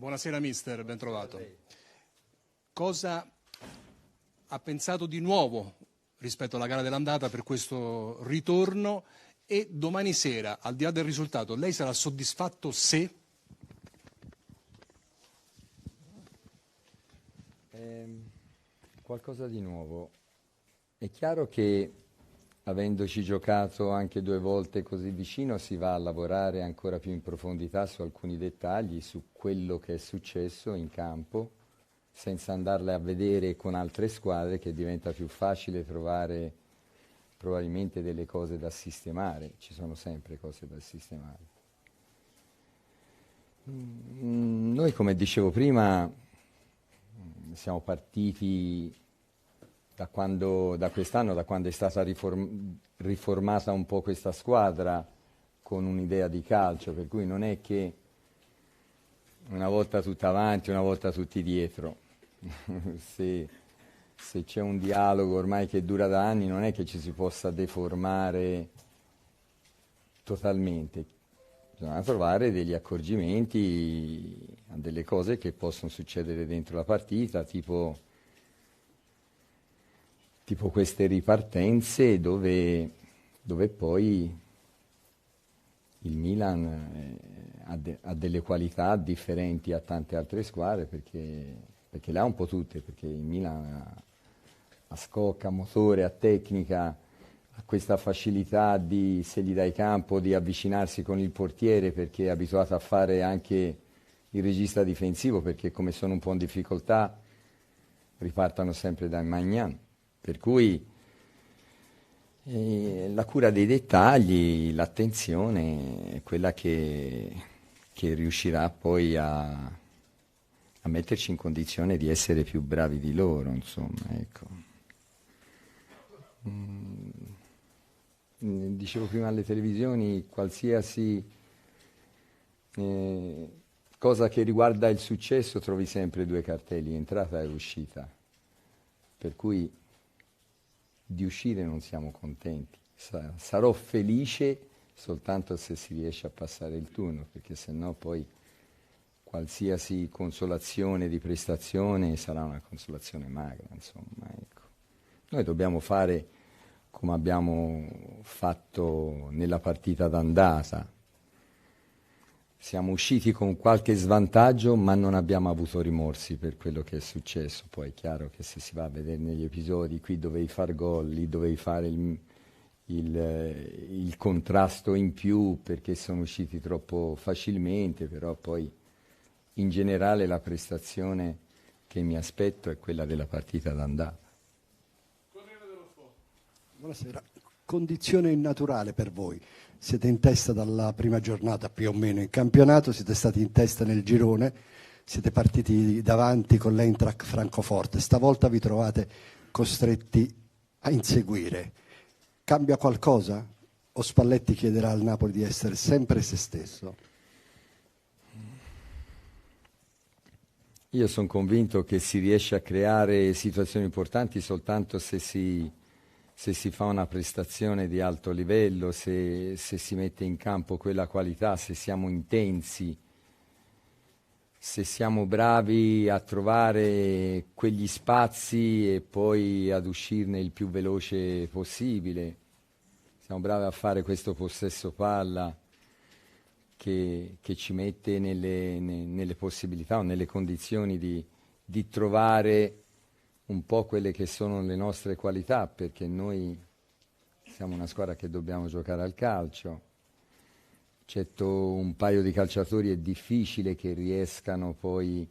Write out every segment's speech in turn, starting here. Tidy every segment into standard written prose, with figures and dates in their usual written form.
Buonasera mister, ben trovato. Cosa ha pensato di nuovo rispetto alla gara dell'andata per questo ritorno, e domani sera, al di là del risultato, lei sarà soddisfatto se? Qualcosa di nuovo. È chiaro che avendoci giocato anche 2 volte così vicino si va a lavorare ancora più in profondità su alcuni dettagli, su quello che è successo in campo, senza andarle a vedere con altre squadre, che diventa più facile trovare probabilmente delle cose da sistemare. Ci sono sempre cose da sistemare. Noi, come dicevo prima, siamo partiti da quest'anno, da quando è stata riformata un po' questa squadra, con un'idea di calcio, per cui non è che una volta tutta avanti, una volta tutti dietro. se c'è un dialogo ormai che dura da anni, non è che ci si possa deformare totalmente. Bisogna trovare degli accorgimenti a delle cose che possono succedere dentro la partita, tipo queste ripartenze dove poi il Milan ha delle qualità differenti a tante altre squadre, perché le ha un po' tutte, perché il Milan ha scocca, a motore, a tecnica, ha questa facilità di, se gli dai campo, di avvicinarsi con il portiere, perché è abituato a fare anche il regista difensivo, perché come sono un po' in difficoltà ripartano sempre da Maignan. Per cui la cura dei dettagli, l'attenzione è quella che riuscirà poi a metterci in condizione di essere più bravi di loro, insomma, ecco. Dicevo prima alle televisioni, qualsiasi cosa che riguarda il successo trovi sempre 2 cartelli, entrata e uscita, per cui di uscire non siamo contenti. Sarò felice soltanto se si riesce a passare il turno, perché sennò poi qualsiasi consolazione di prestazione sarà una consolazione magra, insomma, ecco. Noi dobbiamo fare come abbiamo fatto nella partita d'andata. Siamo usciti con qualche svantaggio, ma non abbiamo avuto rimorsi per quello che è successo. Poi è chiaro che se si va a vedere negli episodi, qui dovevi far gol, lì dovevi fare il contrasto in più perché sono usciti troppo facilmente, però poi in generale la prestazione che mi aspetto è quella della partita d'andata. Buonasera. Condizione innaturale per voi. Siete in testa dalla prima giornata più o meno in campionato, siete stati in testa nel girone, siete partiti davanti con l'Eintracht Francoforte. Stavolta vi trovate costretti a inseguire. Cambia qualcosa? O Spalletti chiederà al Napoli di essere sempre se stesso? Io sono convinto che si riesce a creare situazioni importanti soltanto se si fa una prestazione di alto livello, se si mette in campo quella qualità, se siamo intensi, se siamo bravi a trovare quegli spazi e poi ad uscirne il più veloce possibile. Siamo bravi a fare questo possesso palla che ci mette nelle possibilità o nelle condizioni di trovare un po' quelle che sono le nostre qualità, perché noi siamo una squadra che dobbiamo giocare al calcio. Eccetto un paio di calciatori è difficile che riescano poi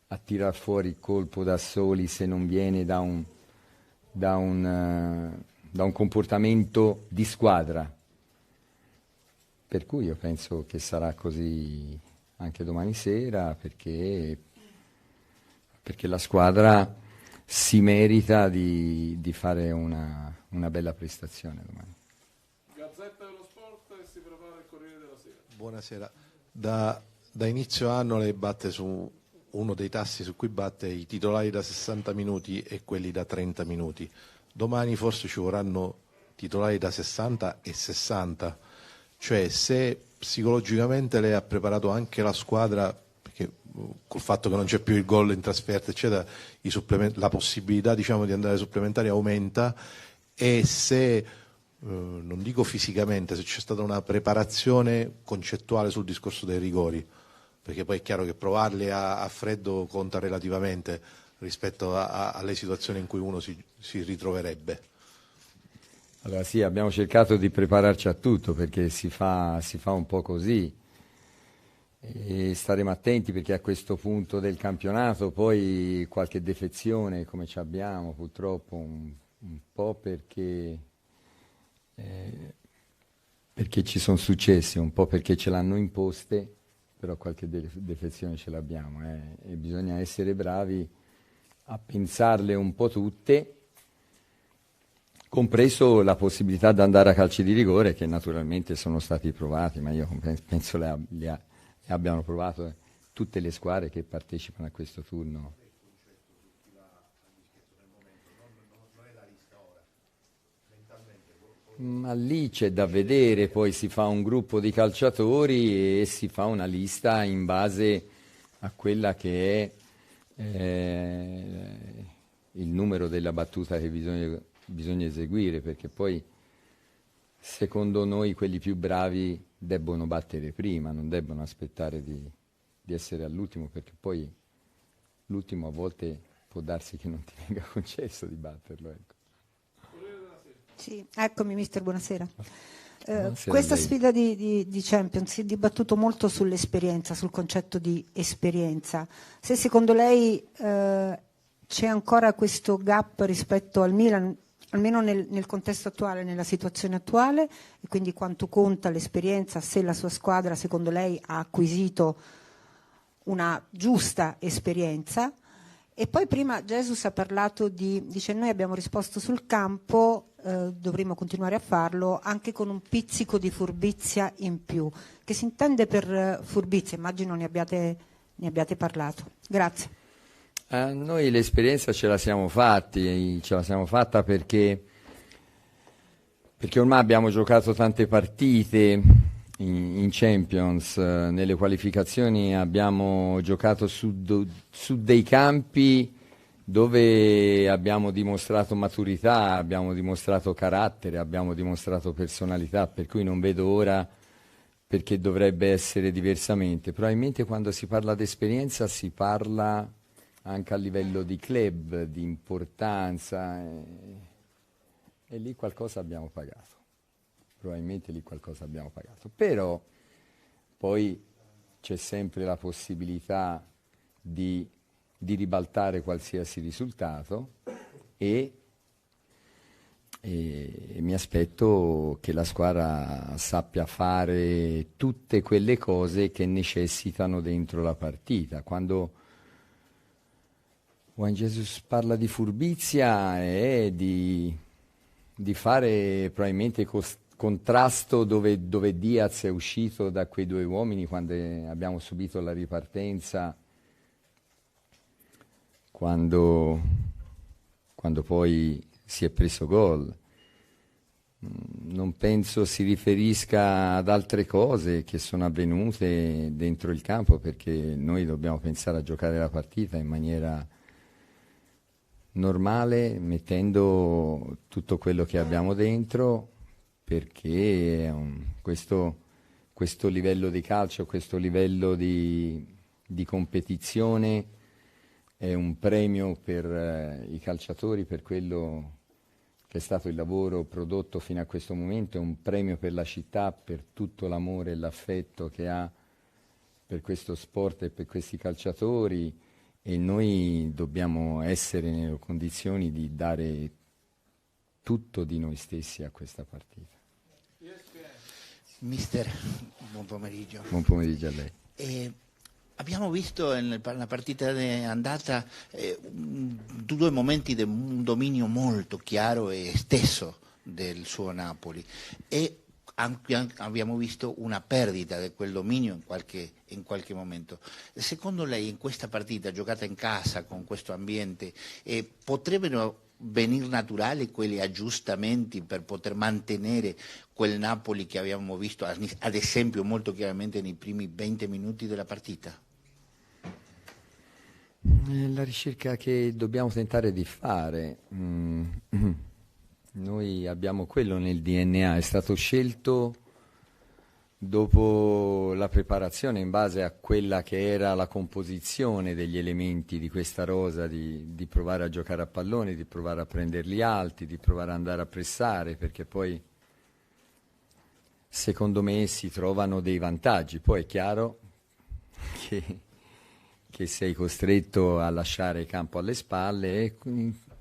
a tirar fuori il colpo da soli se non viene da un comportamento di squadra. Per cui io penso che sarà così anche domani sera, perché la squadra si merita di fare una bella prestazione domani. Gazzetta dello Sport e si prepara il Corriere della Sera. Buonasera. Da inizio anno lei batte su uno dei tassi su cui batte i titolari da 60 minuti e quelli da 30 minuti. Domani forse ci vorranno titolari da 60 e 60. Cioè, se psicologicamente lei ha preparato anche la squadra, perché col fatto che non c'è più il gol in trasferta, eccetera, la possibilità, diciamo, di andare ai supplementari aumenta, e se, non dico fisicamente, se c'è stata una preparazione concettuale sul discorso dei rigori, perché poi è chiaro che provarli a freddo conta relativamente rispetto alle situazioni in cui uno si ritroverebbe. Allora sì, abbiamo cercato di prepararci a tutto, perché si fa un po' così, e staremo attenti, perché a questo punto del campionato poi qualche defezione come ci abbiamo purtroppo un po' perché ci sono successe, un po' perché ce l'hanno imposte, però qualche defezione ce l'abbiamo, e bisogna essere bravi a pensarle un po' tutte, compreso la possibilità di andare a calci di rigore, che naturalmente sono stati provati, ma io penso li abbiano provato tutte le squadre che partecipano a questo turno. Ma lì c'è da vedere, poi si fa un gruppo di calciatori e si fa una lista in base a quella che è il numero della battuta che bisogna eseguire, perché poi secondo noi quelli più bravi debbono battere prima, non debbono aspettare di essere all'ultimo, perché poi l'ultimo a volte può darsi che non ti venga concesso di batterlo, ecco. Sì, eccomi mister, buonasera. Buonasera Questa a lei. sfida di Champions si è dibattuto molto sull'esperienza, sul concetto di esperienza. Se secondo lei c'è ancora questo gap rispetto al Milan, almeno nel contesto attuale, nella situazione attuale, e quindi quanto conta l'esperienza, se la sua squadra secondo lei ha acquisito una giusta esperienza. E poi prima Jesus ha parlato dice noi abbiamo risposto sul campo, dovremmo continuare a farlo anche con un pizzico di furbizia in più. Che si intende per furbizia? Immagino ne abbiate parlato. Grazie. Noi l'esperienza ce la siamo fatta perché ormai abbiamo giocato tante partite in Champions, nelle qualificazioni abbiamo giocato su dei campi dove abbiamo dimostrato maturità, abbiamo dimostrato carattere, abbiamo dimostrato personalità, per cui non vedo ora perché dovrebbe essere diversamente. Probabilmente quando si parla di esperienza si parla anche a livello di club, di importanza, e lì qualcosa abbiamo pagato. Probabilmente lì qualcosa abbiamo pagato, però poi c'è sempre la possibilità di ribaltare qualsiasi risultato, e mi aspetto che la squadra sappia fare tutte quelle cose che necessitano dentro la partita. Quando Juan Jesus parla di furbizia è di fare probabilmente contrasto dove Diaz è uscito da quei due uomini quando abbiamo subito la ripartenza, quando poi si è preso gol. Non penso si riferisca ad altre cose che sono avvenute dentro il campo, perché noi dobbiamo pensare a giocare la partita in maniera normale, mettendo tutto quello che abbiamo dentro, perché questo livello di calcio, questo livello di competizione è un premio per i calciatori, per quello che è stato il lavoro prodotto fino a questo momento, è un premio per la città, per tutto l'amore e l'affetto che ha per questo sport e per questi calciatori, e noi dobbiamo essere nelle condizioni di dare tutto di noi stessi a questa partita. Mister, buon pomeriggio. Buon pomeriggio a lei. Abbiamo visto nella partita andata due momenti di un dominio molto chiaro e esteso del suo Napoli, e abbiamo visto una perdita di quel dominio in qualche momento. Secondo lei in questa partita giocata in casa con questo ambiente potrebbero venire naturali quegli aggiustamenti per poter mantenere quel Napoli che abbiamo visto ad esempio molto chiaramente nei primi 20 minuti della partita? La ricerca che dobbiamo tentare di fare, noi abbiamo quello nel DNA, è stato scelto dopo la preparazione in base a quella che era la composizione degli elementi di questa rosa, di provare a giocare a pallone, di provare a prenderli alti, di provare ad andare a pressare, perché poi secondo me si trovano dei vantaggi. Poi è chiaro che sei costretto a lasciare il campo alle spalle e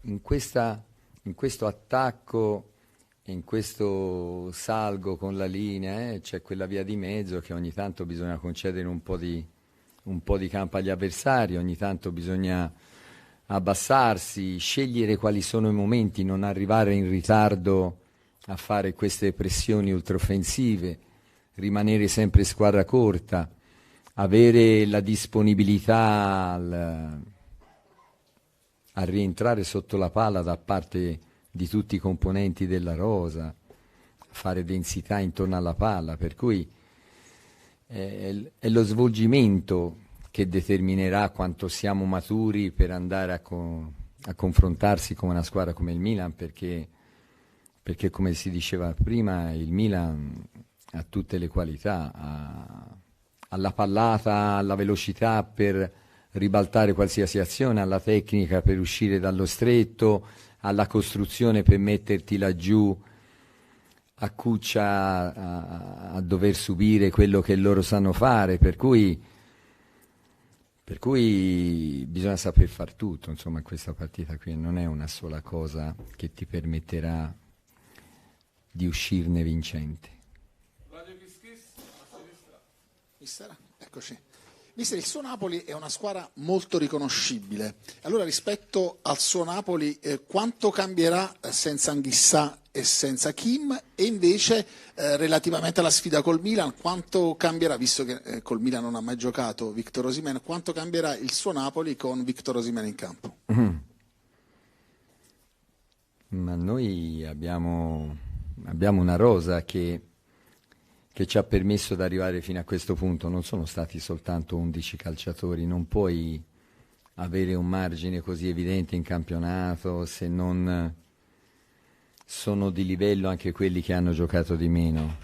in questo attacco, in questo salgo con la linea, c'è quella via di mezzo che ogni tanto bisogna concedere un po' di campo agli avversari, ogni tanto bisogna abbassarsi, scegliere quali sono i momenti, non arrivare in ritardo a fare queste pressioni ultraoffensive, rimanere sempre squadra corta, avere la disponibilità a rientrare sotto la palla da parte di tutti i componenti della rosa, fare densità intorno alla palla, per cui è lo svolgimento che determinerà quanto siamo maturi per andare a confrontarsi con una squadra come il Milan, perché come si diceva prima il Milan ha tutte le qualità, ha la pallata, alla velocità per ribaltare qualsiasi azione, alla tecnica per uscire dallo stretto, alla costruzione per metterti laggiù a cuccia a dover subire quello che loro sanno fare, per cui bisogna saper far tutto, insomma, in questa partita qui non è una sola cosa che ti permetterà di uscirne vincente. Mister, eccoci. Mister, il suo Napoli è una squadra molto riconoscibile. Allora, rispetto al suo Napoli, quanto cambierà senza Anghissà e senza Kim? E invece, relativamente alla sfida col Milan, quanto cambierà, visto che col Milan non ha mai giocato Victor Osimhen, quanto cambierà il suo Napoli con Victor Osimhen in campo? Ma noi abbiamo una rosa che ci ha permesso di arrivare fino a questo punto. Non sono stati soltanto 11 calciatori, non puoi avere un margine così evidente in campionato se non sono di livello anche quelli che hanno giocato di meno,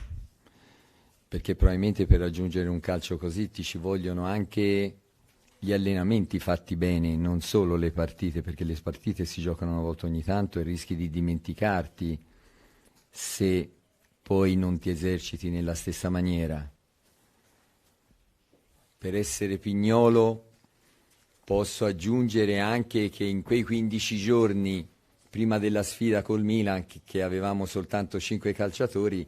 perché probabilmente per raggiungere un calcio così ti ci vogliono anche gli allenamenti fatti bene, non solo le partite, perché le partite si giocano una volta ogni tanto e rischi di dimenticarti se poi non ti eserciti nella stessa maniera. Per essere Pignolo posso aggiungere anche che in quei 15 giorni prima della sfida col Milan, che avevamo soltanto 5 calciatori,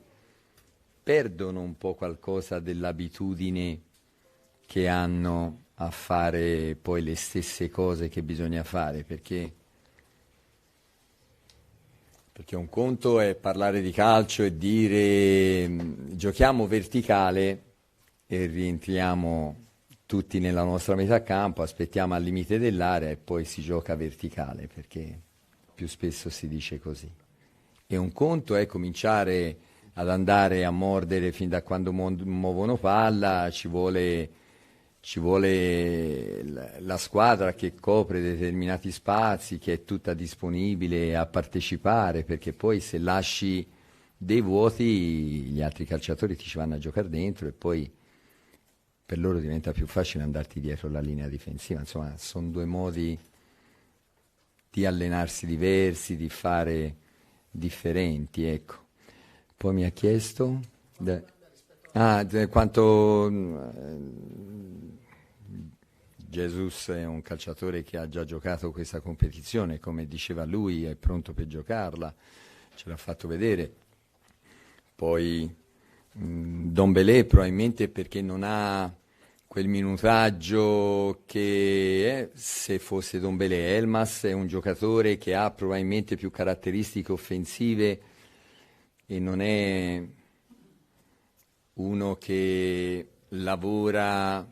perdono un po' qualcosa dell'abitudine che hanno a fare poi le stesse cose che bisogna fare, perché un conto è parlare di calcio e dire giochiamo verticale e rientriamo tutti nella nostra metà campo, aspettiamo al limite dell'area e poi si gioca verticale, perché più spesso si dice così. E un conto è cominciare ad andare a mordere fin da quando muovono palla, ci vuole la squadra che copre determinati spazi, che è tutta disponibile a partecipare, perché poi se lasci dei vuoti gli altri calciatori ti ci vanno a giocare dentro e poi per loro diventa più facile andarti dietro la linea difensiva. Insomma, sono due modi di allenarsi diversi, di fare differenti, ecco. Poi mi ha chiesto quanto Jesus è un calciatore che ha già giocato questa competizione, come diceva lui, è pronto per giocarla, ce l'ha fatto vedere. Poi Dombélé probabilmente perché non ha quel minutaggio che se fosse Dombélé. Elmas è un giocatore che ha probabilmente più caratteristiche offensive e non è uno che lavora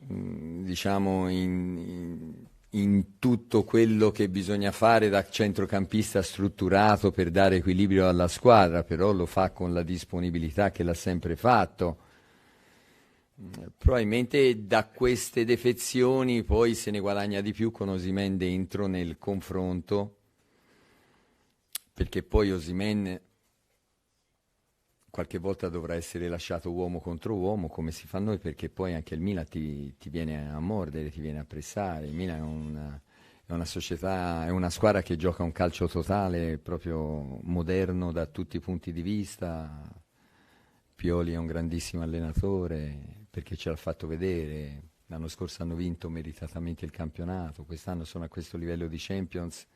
diciamo in tutto quello che bisogna fare da centrocampista strutturato per dare equilibrio alla squadra, però lo fa con la disponibilità che l'ha sempre fatto. Probabilmente da queste defezioni poi se ne guadagna di più con Osimhen dentro nel confronto, perché poi Osimhen qualche volta dovrà essere lasciato uomo contro uomo come si fa noi, perché poi anche il Milan ti viene a mordere, ti viene a pressare. Il Milan è una società, è una squadra che gioca un calcio totale, proprio moderno da tutti i punti di vista. Pioli è un grandissimo allenatore perché ce l'ha fatto vedere. L'anno scorso hanno vinto meritatamente il campionato, quest'anno sono a questo livello di Champions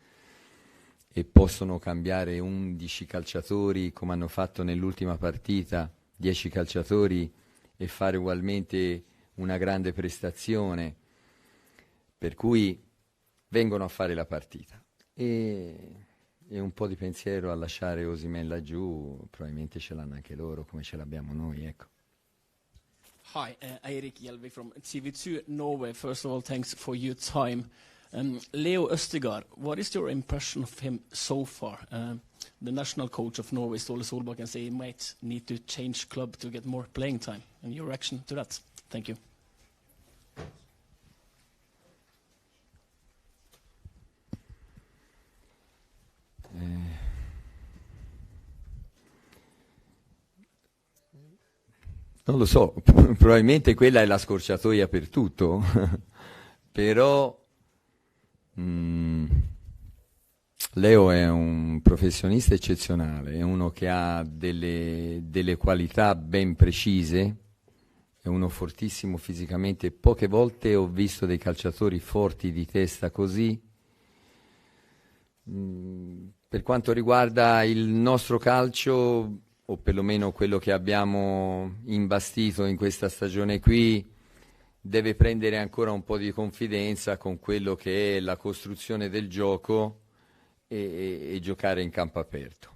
e possono cambiare 11 calciatori come hanno fatto nell'ultima partita, 10 calciatori, e fare ugualmente una grande prestazione, per cui vengono a fare la partita e un po' di pensiero a lasciare Osimhen laggiù probabilmente ce l'hanno anche loro come ce l'abbiamo noi, ecco. Hi, Eirik Hjelvik from TV2 Norway. First of all, thanks for your time. Leo Østigard, what is your impression of him so far? The national coach of Norway, Ståle Solbakken, say he might need to change club to get more playing time. And your reaction to that? Thank you. Non lo so, probabilmente quella è la scorciatoia per tutto, però Leo è un professionista eccezionale, è uno che ha delle qualità ben precise, è uno fortissimo fisicamente. Poche volte ho visto dei calciatori forti di testa così. Per quanto riguarda il nostro calcio, o perlomeno quello che abbiamo imbastito in questa stagione qui, deve prendere ancora un po' di confidenza con quello che è la costruzione del gioco e giocare in campo aperto,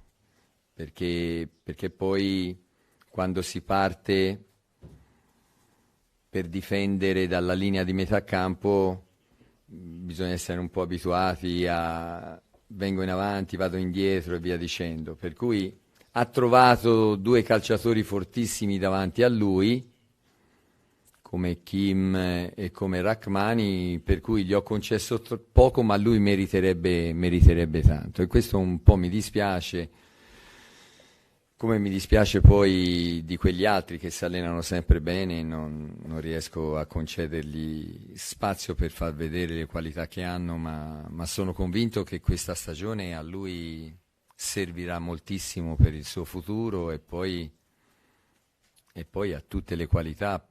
perché poi quando si parte per difendere dalla linea di metà campo bisogna essere un po' abituati a vengo in avanti, vado indietro e via dicendo, per cui ha trovato due calciatori fortissimi davanti a lui, come Kim e come Rachmani, per cui gli ho concesso poco, ma lui meriterebbe tanto. E questo un po' mi dispiace, come mi dispiace poi di quegli altri che si allenano sempre bene, non riesco a concedergli spazio per far vedere le qualità che hanno, ma sono convinto che questa stagione a lui servirà moltissimo per il suo futuro e poi ha tutte le qualità,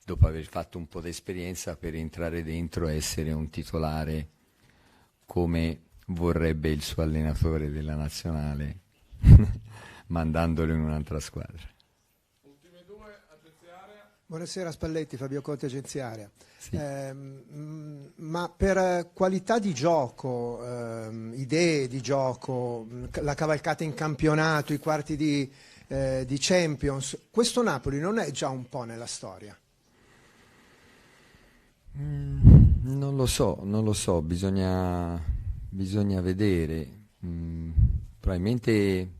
dopo aver fatto un po' di esperienza, per entrare dentro e essere un titolare come vorrebbe il suo allenatore della nazionale, mandandolo in un'altra squadra. Ultime due, Agenzia Area. Buonasera Spalletti, Fabio Conte, Agenzia Area. Sì. Ma per qualità di gioco, idee di gioco, la cavalcata in campionato, i quarti di Champions, questo Napoli non è già un po' nella storia? Non lo so, bisogna vedere. Probabilmente,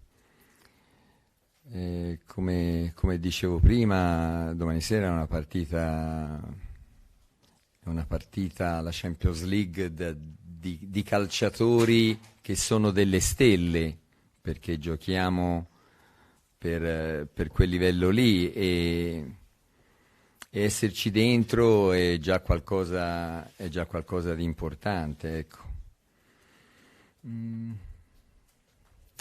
come dicevo prima, domani sera è una partita, la Champions League di calciatori che sono delle stelle, perché giochiamo per quel livello lì e esserci dentro è già qualcosa di importante, ecco.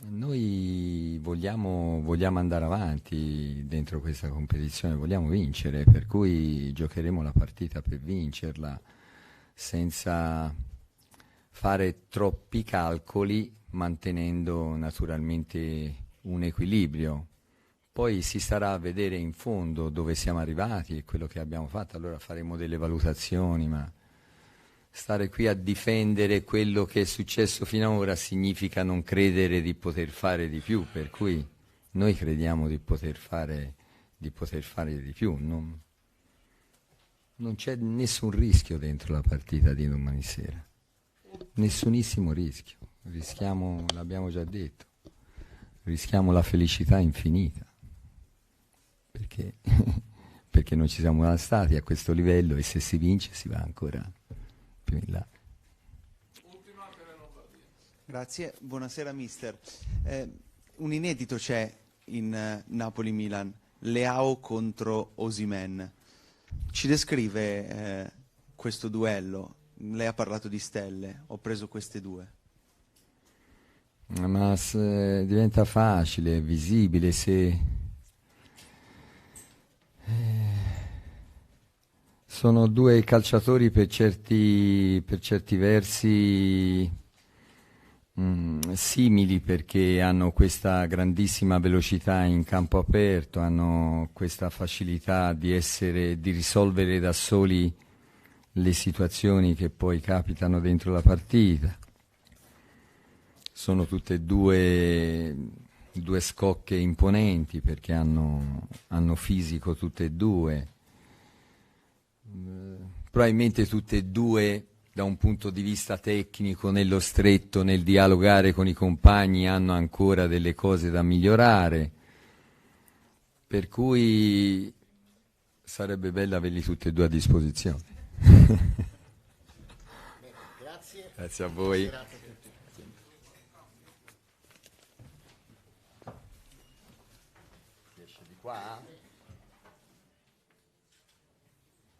Noi vogliamo andare avanti dentro questa competizione, vogliamo vincere, per cui giocheremo la partita per vincerla, senza fare troppi calcoli, mantenendo naturalmente un equilibrio. Poi si starà a vedere in fondo dove siamo arrivati e quello che abbiamo fatto, allora faremo delle valutazioni, ma stare qui a difendere quello che è successo finora significa non credere di poter fare di più, per cui noi crediamo di poter fare di più. Non c'è nessun rischio dentro la partita di domani sera, nessunissimo rischio. Rischiamo, l'abbiamo già detto, rischiamo la felicità infinita, perché perché non ci siamo mai stati a questo livello, e se si vince si va ancora più in là. Grazie, buonasera mister. Un inedito c'è in Napoli-Milan, Leao contro Osimhen. Ci descrive questo duello? Lei ha parlato di stelle, ho preso queste due. Ma diventa facile, visibile, se sono due calciatori per certi versi simili, perché hanno questa grandissima velocità in campo aperto, hanno questa facilità di risolvere da soli le situazioni che poi capitano dentro la partita. Sono tutte e due scocche imponenti, perché hanno fisico tutte e due. Probabilmente tutte e due, da un punto di vista tecnico, nello stretto, nel dialogare con i compagni, hanno ancora delle cose da migliorare, per cui sarebbe bello averli tutti e due a disposizione. Grazie. Grazie a voi. Grazie. Esce di qua?